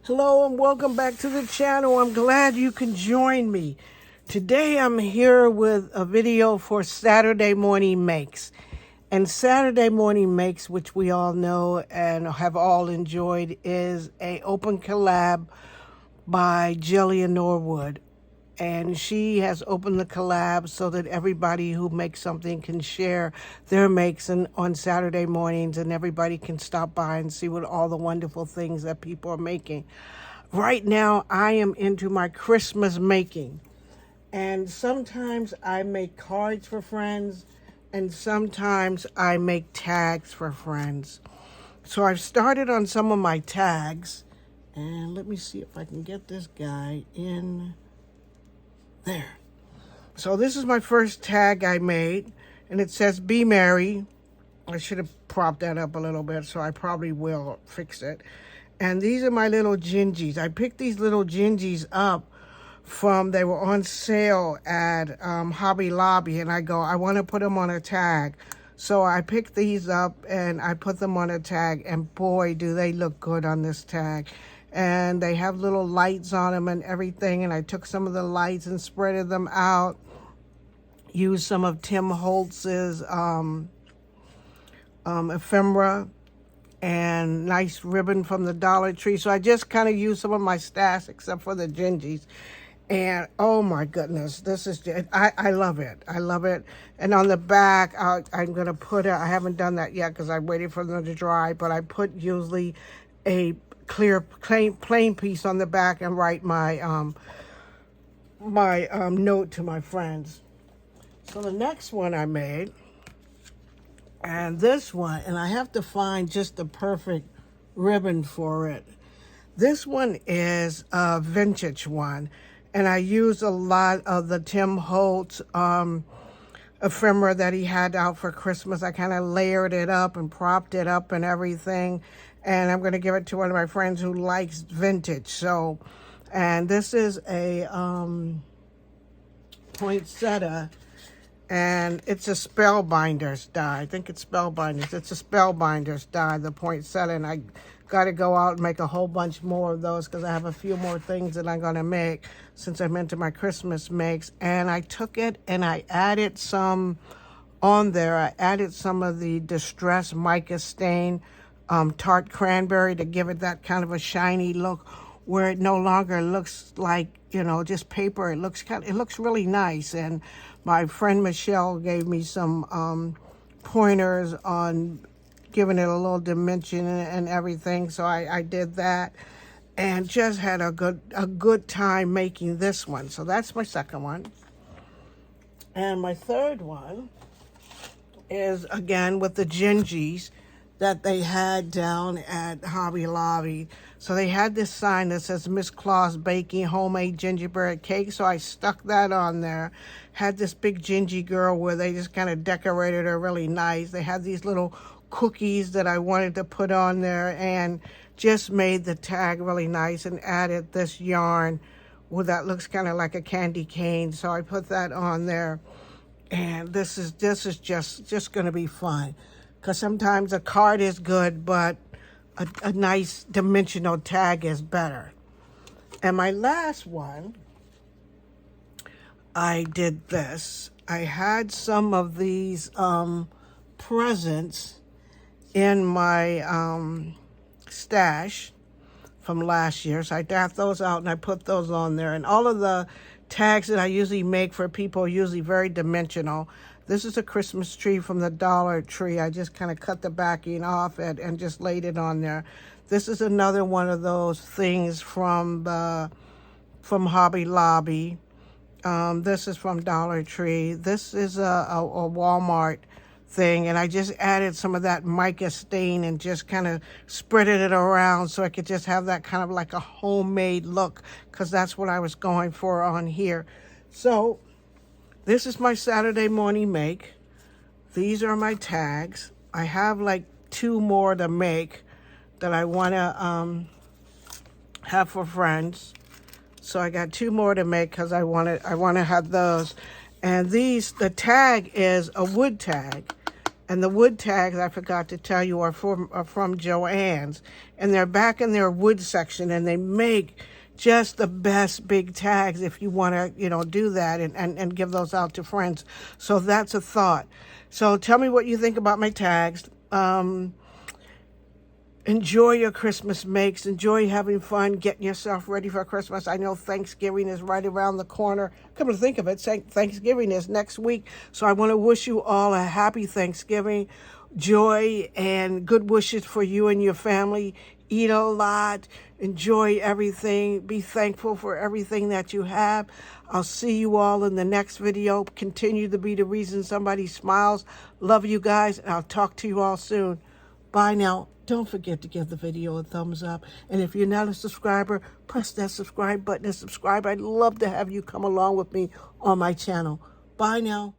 Hello and welcome back to the channel. I'm glad you can join me. Today I'm here with a video for Saturday Morning Makes. And Saturday Morning Makes, which we all know and have all enjoyed, is a open collab by Jillian Norwood. And she has opened the collab so that everybody who makes something can share their makes on Saturday mornings, and everybody can stop by and see what all the wonderful things that people are making. Right now, I am into my Christmas making. And sometimes I make cards for friends, and sometimes I make tags for friends. So I've started on some of my tags. And let me see if I can get this guy in there. So this is my first tag I made, and it says "Be Merry." I should have propped that up a little bit, so I probably will fix it. And these are my little gingies. I picked these little gingies up they were on sale at Hobby Lobby, and I want to put them on a tag. So I picked these up and I put them on a tag, and boy, do they look good on this tag. And they have little lights on them and everything, and I took some of the lights and spreaded them out. Used some of Tim Holtz's ephemera and nice ribbon from the Dollar Tree. So I just kind of used some of my stash except for the gingies. And oh my goodness, this is just, I love it. I love it. And on the back, I'm going to put I haven't done that yet because I waited for them to dry, but I put usually a clear plain piece on the back and write my note to my friends. So the next one I made, and this one, and I have to find just the perfect ribbon for it. This one is a vintage one, and I used a lot of the Tim Holtz ephemera that he had out for Christmas. I kind of layered it up and propped it up and everything. And I'm going to give it to one of my friends who likes vintage. So, and this is a poinsettia, and it's a Spellbinders die. I think it's Spellbinders. It's a Spellbinders die, the poinsettia. And I got to go out and make a whole bunch more of those because I have a few more things that I'm going to make since I'm into my Christmas makes. And I took it and I added some on there. I added some of the Distress Mica Stain tart cranberry to give it that kind of a shiny look, where it no longer looks like, just paper. It looks really nice. And my friend Michelle gave me some pointers on giving it a little dimension and everything. So I did that and just had a good time making this one. So that's my second one. And my third one is again with the gingies that they had down at Hobby Lobby. So they had this sign that says Miss Claus Baking Homemade Gingerbread Cake. So I stuck that on there. Had this big gingy girl where they just kind of decorated her really nice. They had these little cookies that I wanted to put on there, and just made the tag really nice and added this yarn that looks kind of like a candy cane. So I put that on there. And this is just going to be fun. Because sometimes a card is good, but a nice dimensional tag is better. And my last one, I did this. I had some of these presents in my stash from last year. So I draft those out and I put those on there. And all of the tags that I usually make for people are usually very dimensional. This is a Christmas tree from the Dollar Tree. I just kind of cut the backing off it and just laid it on there. This is another one of those things from Hobby Lobby. This is from Dollar Tree. This is a Walmart thing, and I just added some of that mica stain and just kind of spreaded it around so I could just have that kind of like a homemade look, because that's what I was going for on here. So this is my Saturday morning make. These are my tags. I have like 2 more to make that I want to have for friends. So I got 2 more to make because I want to have those. And the tag is a wood tag. And the wood tags, I forgot to tell you, are from Joann's. And they're back in their wood section, and they make just the best big tags if you want to, do that and give those out to friends. So that's a thought. So tell me what you think about my tags. Enjoy your Christmas makes. Enjoy having fun, getting yourself ready for Christmas. I know Thanksgiving is right around the corner. Come to think of it, Thanksgiving is next week. So I want to wish you all a happy Thanksgiving, joy, and good wishes for you and your family. Eat a lot. Enjoy everything. Be thankful for everything that you have. I'll see you all in the next video. Continue to be the reason somebody smiles. Love you guys, and I'll talk to you all soon. Bye now. Don't forget to give the video a thumbs up. And if you're not a subscriber, press that subscribe button and subscribe. I'd love to have you come along with me on my channel. Bye now.